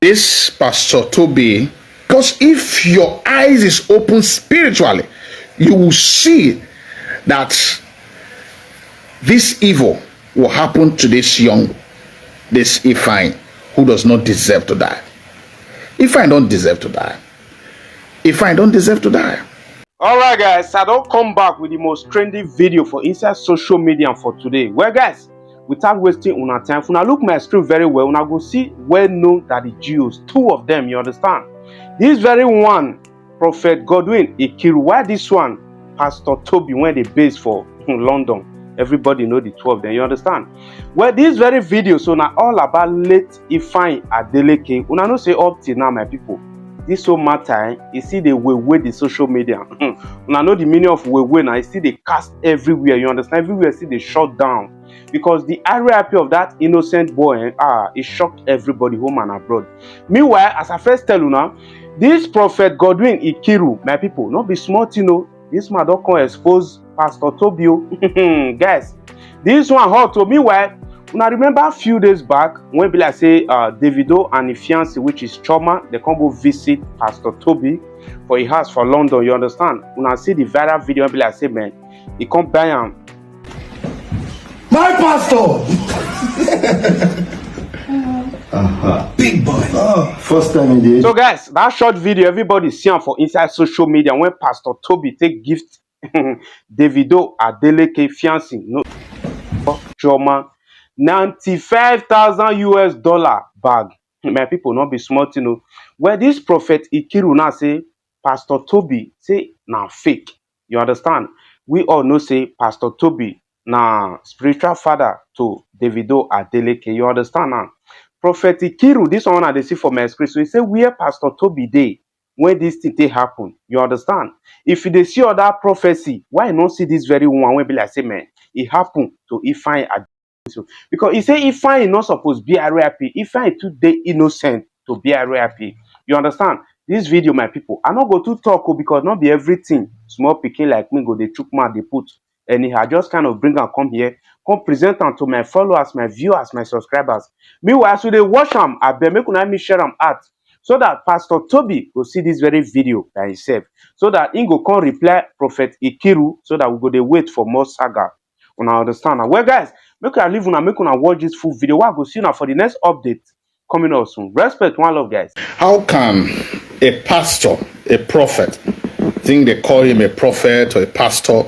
This Pastor Tobi, because if your eyes is open spiritually, you will see that this evil will happen to this Ifeanyi, who does not deserve to die. Ifeanyi don't deserve to die. Ifeanyi don't deserve to die. Alright guys, I don't come back with the most trending video for inside social media for today. Well guys, without wasting una time, when I look my screen very well, when I go see well known that the Jews, two of them, you understand? This very one, Prophet Godwin Ikuru, why this one, Pastor Tobi, when they base for London. Everybody know the two of them, you understand? Well, this very video, so now all about late Ifeanyi Adeleke. Una no say up till now, my people. This so matter, you see the way the social media. Una know the meaning of way now. You see they cast everywhere, you understand? Everywhere, see they shut down. Because the RIP of that innocent boy, it shocked everybody home and abroad. Meanwhile, as I first tell you now, this Prophet Godwin Ikuru, my people, not be smart, you know. This man don't come expose Pastor Tobi. Guys, this one hot to me. Meanwhile, when I remember a few days back, when be like say Davido and Ifeanyi, which is Choma, they come go visit Pastor Tobi for his house for London, you understand? When I see the viral video, be like say, man, he come buy him. My pastor! Big boy. Oh, first time in the. So guys, that short video, everybody see him for inside social media when Pastor Tobi take gift Davido Adeleke fiancé, no Choma, 95,000 US dollar bag. My people not be smart, you know. Where this Prophet Ikuru now say Pastor Tobi say now fake. You understand? We all know say Pastor Tobi na spiritual father to Davido Adeleke. You understand now? Prophet Ikuru, this one I see for my screen. So he say where Pastor Tobi dey when this thing they happen. You understand? If they see other prophecy, why not see this very one when be like say man, it happened to Ifeanyi Adeleke. Because he say Ifeanyi not supposed to be RIP. Ifeanyi today innocent to be RIP. You understand? This video, my people, I not go to talk because not be everything small picking like me go they chook man they put anyhow. Just kind of bring and come here, come present them to my followers, my viewers, my subscribers. Meanwhile, so they watch them, I bet make una me share them out so that Pastor Tobi will see this very video by himself. So that he go come reply Prophet Ikuru so that we go they wait for more saga. Una understand? Well, guys, make una leave una make una watch this full video. What I go see now for the next update coming out soon. Respect, one love, guys. How can a pastor, a prophet, think they call him a prophet or a pastor,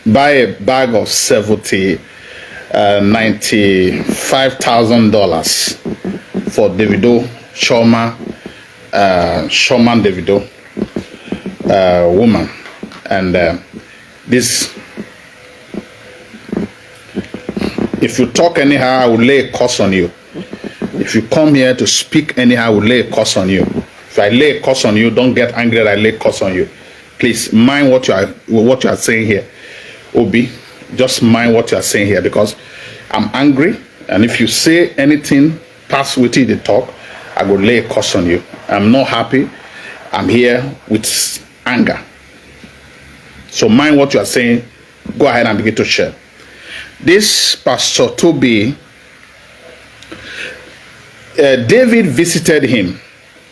buy a bag of $95,000 for Davido, Choma Davido, woman, and this. If you talk anyhow, I will lay a curse on you. If you come here to speak anyhow, I will lay a curse on you. If I lay a curse on you, don't get angry that I lay a curse on you. Please mind what you are saying here. Obi, just mind what you are saying here because I'm angry. And if you say anything past with the talk, I will lay a curse on you. I'm not happy. I'm here with anger. So mind what you are saying. Go ahead and begin to share. This Pastor Tobi, David visited him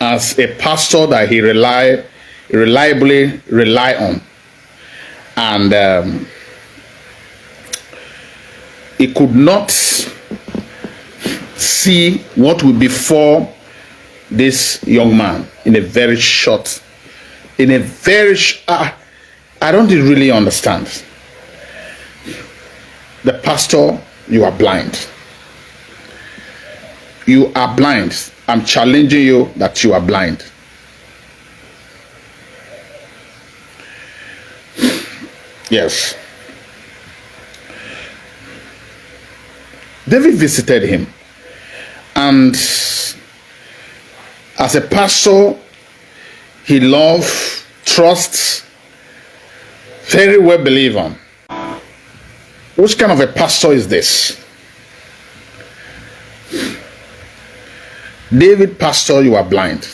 as a pastor that he reliably rely on, and he could not see what would befall this young man in a very short, I don't really understand. The pastor, you are blind. You are blind. I'm challenging you that you are blind. Yes. David visited him. And as a pastor, he loves, trusts, very well believe on. Which kind of a pastor is this? David, pastor, you are blind.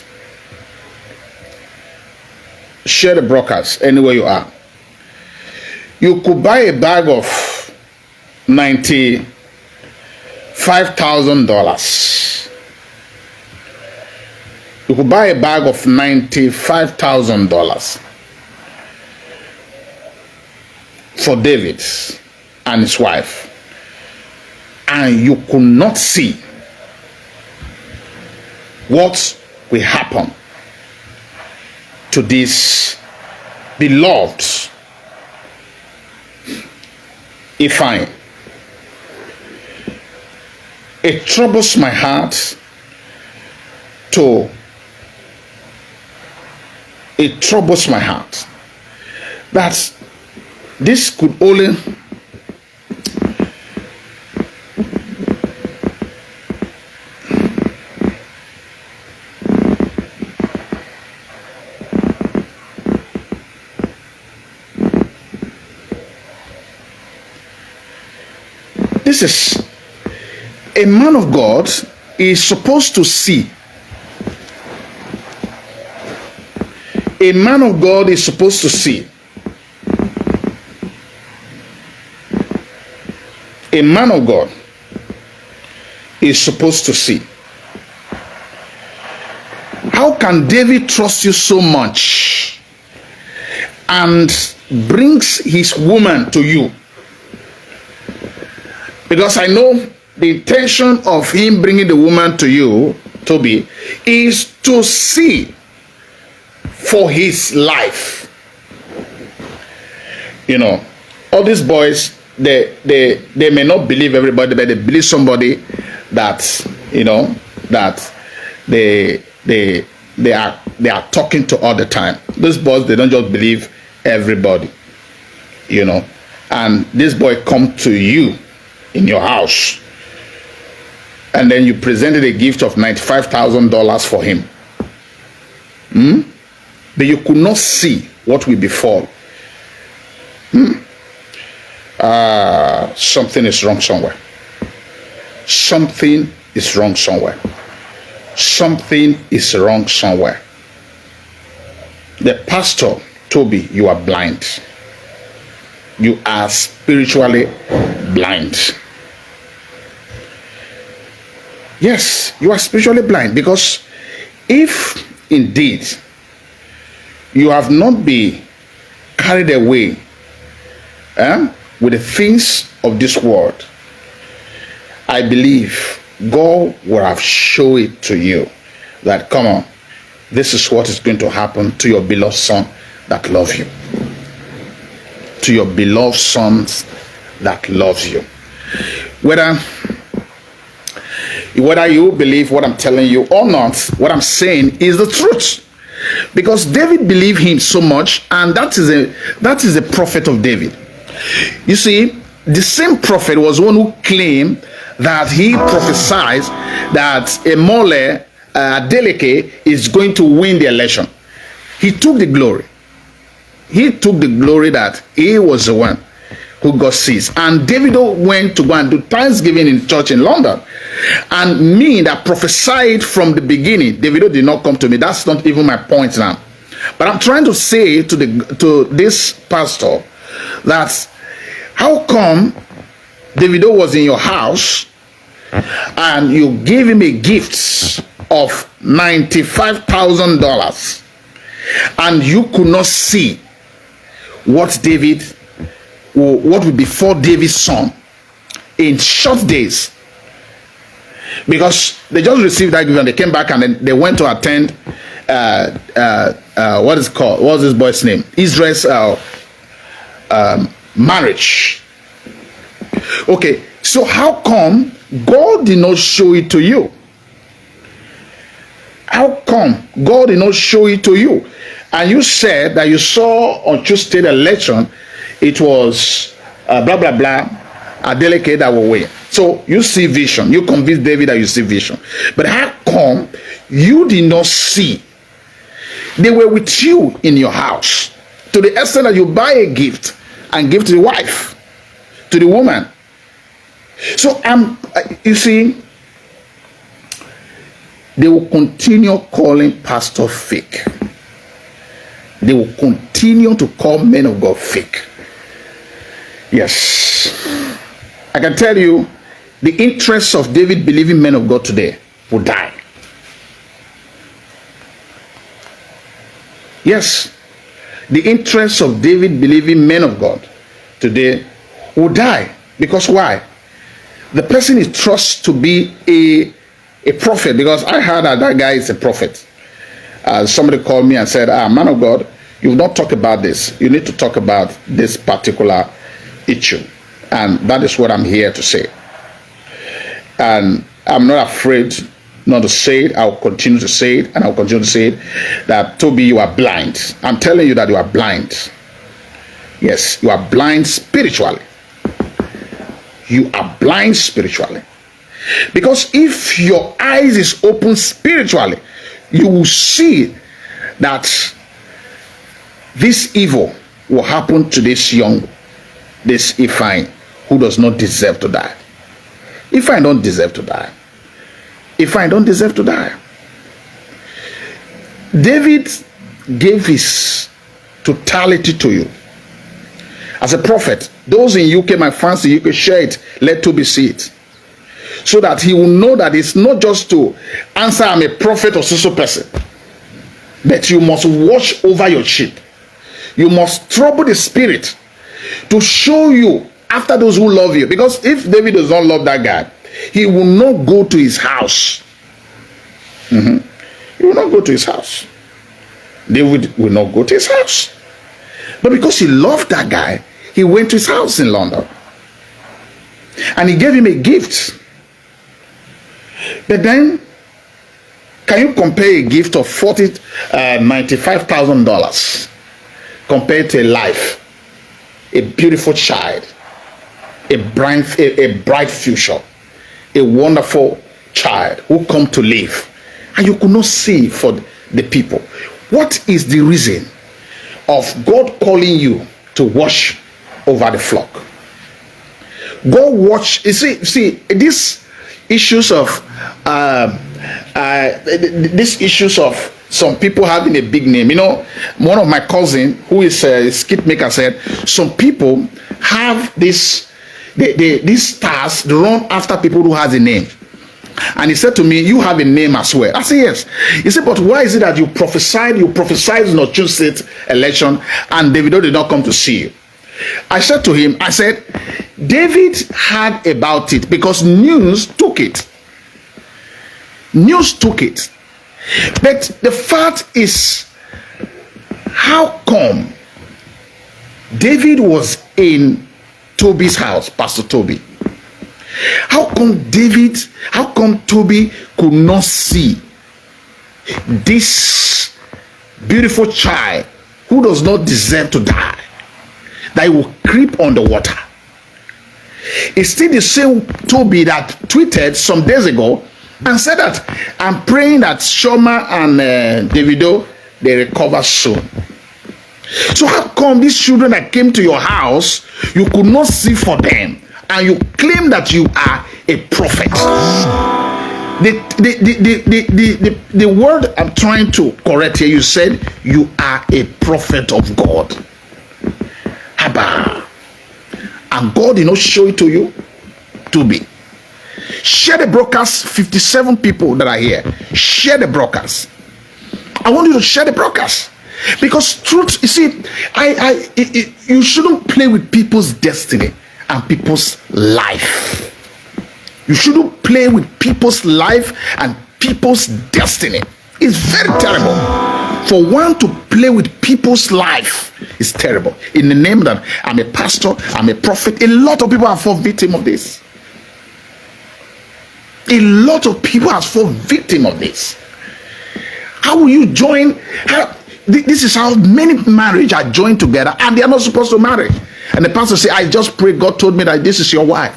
Share the broadcast anywhere you are. You could buy a bag of $95,000 You could buy a bag of $95,000 for David and his wife, and you could not see what will happen to this beloved Ifeanyi. It troubles my heart that this could only this is a man of God is supposed to see. A man of God is supposed to see. A man of God is supposed to see. How can David trust you so much and brings his woman to you? Because I know the intention of him bringing the woman to you, Tobi, is to see for his life. You know, all these boys, they may not believe everybody, but they believe somebody that, you know, that they are talking to all the time. These boys, they don't just believe everybody, you know. And this boy come to you in your house, and then you presented a gift of $95,000 for him. But you could not see what will befall. Something is wrong somewhere. Something is wrong somewhere. Something is wrong somewhere. The pastor, Tobi, you are blind. You are spiritually blind. Yes, you are spiritually blind, because if indeed you have not been carried away with the things of this world, I believe God will have shown it to you that, come on, this is what is going to happen to your beloved son that loves you. To your beloved sons that loves you. Whether you believe what I'm telling you or not, what I'm saying is the truth. Because David believed him so much, and that is a prophet of David. You see, the same prophet was one who claimed that he prophesied that Emole Adeleke is going to win the election. He took the glory. He took the glory that he was the one who God sees. And Davido went to go and do Thanksgiving in church in London. And me that prophesied from the beginning, Davido did not come to me. That's not even my point now. But I'm trying to say to this pastor that how come Davido was in your house and you gave him a gift of $95,000 and you could not see what would befall David's son in short days? Because they just received that gift and they came back and then they went to attend what's this boy's name? Israel's marriage. Okay, so how come God did not show it to you? How come God did not show it to you? And you said that you saw on Tuesday election, it was blah blah blah, Adeleke that will win. So you see vision. You convince David that you see vision. But how come you did not see? They were with you in your house to the extent that you buy a gift and give to the wife, to the woman. So you see, they will continue calling pastor fake. They will continue to call men of God fake. Yes, I can tell you, the interests of David believing men of God today will die. Yes, the interests of David believing men of God today will die. Because why? The person is trusted to be a prophet, because I heard that guy is a prophet. Somebody called me and said, man of God, you've not talked about this. You need to talk about this particular issue. And that is what I'm here to say. And I'm not afraid not to say it. I'll continue to say it, and I'll continue to say it, that Tobi, you are blind. I'm telling you that you are blind. Yes, you are blind spiritually. You are blind spiritually. Because if your eyes is open spiritually, you will see that this evil will happen to this Ifeanyi, who does not deserve to die. Ifeanyi don't deserve to die. Ifeanyi don't deserve to die. David gave his totality to you. As a prophet, those in UK, my fans in UK, share it. Let Tobi see it. So that he will know that it's not just to answer, I'm a prophet or so person. But you must watch over your sheep. You must trouble the spirit to show you after those who love you. Because if David does not love that guy, he will not go to his house. He will not go to his house. David will not go to his house. But because he loved that guy, he went to his house in London. And he gave him a gift. But then, can you compare a gift of $95,000 compared to a life, a beautiful child, a bright future, a wonderful child who come to live, and you could not see for the people? What is the reason of God calling you to watch over the flock? God watch. You see these issues of some people having a big name. You know, one of my cousin who is a skit maker said some people have these stars, they run after people who has a name. And he said to me, you have a name as well. I said, yes. He said, but why is it that you prophesied in not choose state election and Davido did not come to see you? I said to him, I said, David heard about it because news took it. News took it. But the fact is, how come David was in Tobi's house, Pastor Tobi? How come Tobi could not see this beautiful child who does not deserve to die, that will creep on the water? It's still the same Tobi that tweeted some days ago and said that I'm praying that Shoma and Davido, they recover soon. So how come these children that came to your house, you could not see for them, and you claim that you are a prophet? The word I'm trying to correct here, you said you are a prophet of God. Haba. And God did not show it to you to be. Share the broadcast, 57 people that are here. Share the broadcast. I want you to share the broadcast. Because truth, you see, you shouldn't play with people's destiny and people's life. You shouldn't play with people's life and people's destiny. It's very terrible. For one to play with people's life is terrible. In the name that I'm a pastor, I'm a prophet, a lot of people have fallen victim of this. A lot of people have fallen victim of this. How will you join? This is how many marriages are joined together and they are not supposed to marry. And the pastor say, I just pray, God told me that this is your wife.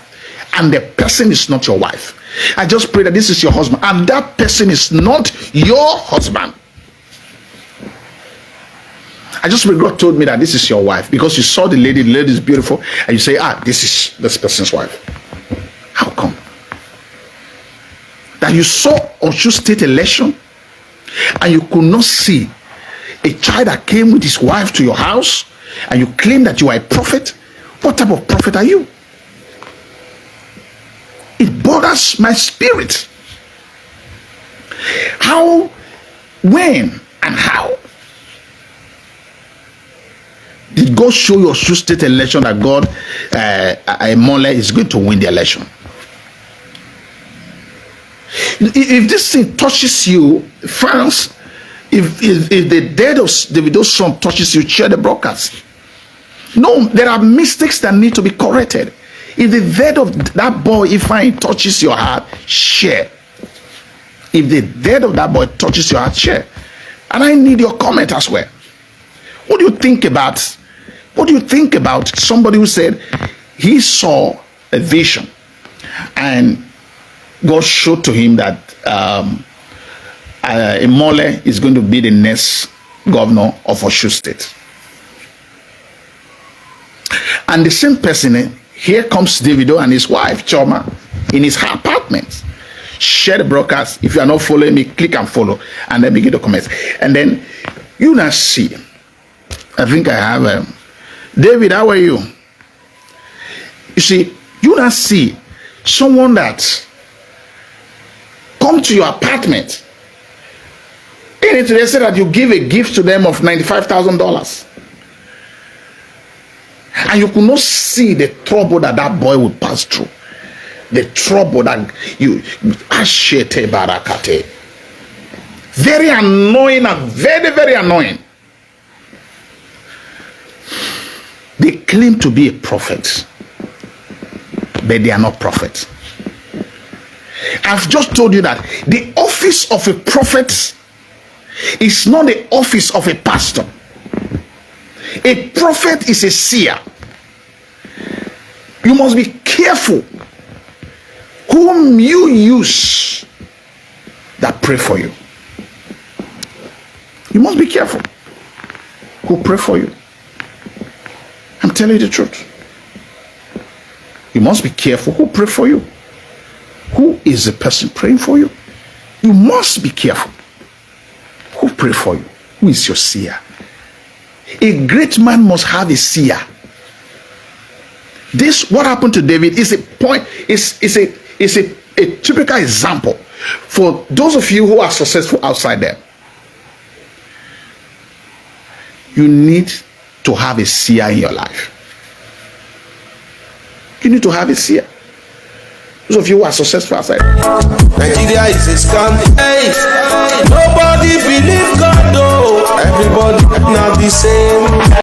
And the person is not your wife. I just pray that this is your husband. And that person is not your husband. I just pray, God told me that this is your wife. Because you saw the lady is beautiful. And you say, this is this person's wife. How come? That you saw Oshu State election and you could not see a child that came with his wife to your house and you claim that you are a prophet? What type of prophet are you? It bothers my spirit. How, when, and how God show your Osun State election that God, Mole is going to win the election. If this thing touches you, France, if the death of Davido's son touches you, share the broadcast. No, there are mistakes that need to be corrected. If the death of that boy Ifeanyi touches your heart, share. If the death of that boy touches your heart, share. And I need your comment as well. What do you think about somebody who said he saw a vision and God showed to him that Imole is going to be the next governor of Osun State? And the same person, here comes Davido and his wife Choma in his apartment. Share the broadcast. If you are not following me, click and follow, and then begin to comment. And then you now see, I think I have David, how are you? You see, you now see someone that come to your apartment. In it, they say that you give a gift to them of $95,000. And you could not see the trouble that that boy would pass through. The trouble that you ashete barakate. Very annoying and very, very annoying. They claim to be a prophet, but they are not prophets. I've just told you that the office of a prophet is not the office of a pastor. A prophet is a seer. You must be careful whom you use that pray for you. You must be careful who pray for you. I'm telling you the truth. You must be careful who pray for you. Who is the person praying for you? You must be careful who pray for you. Who is your seer? A great man must have a seer. This, what happened to David, is a point, is a typical example for those of you who are successful outside there. You need to have a seer in your life. You need to have a seer. Those of you who are successful outside. Nigeria is a scam. Hey, nobody believe God though. Everybody not the same.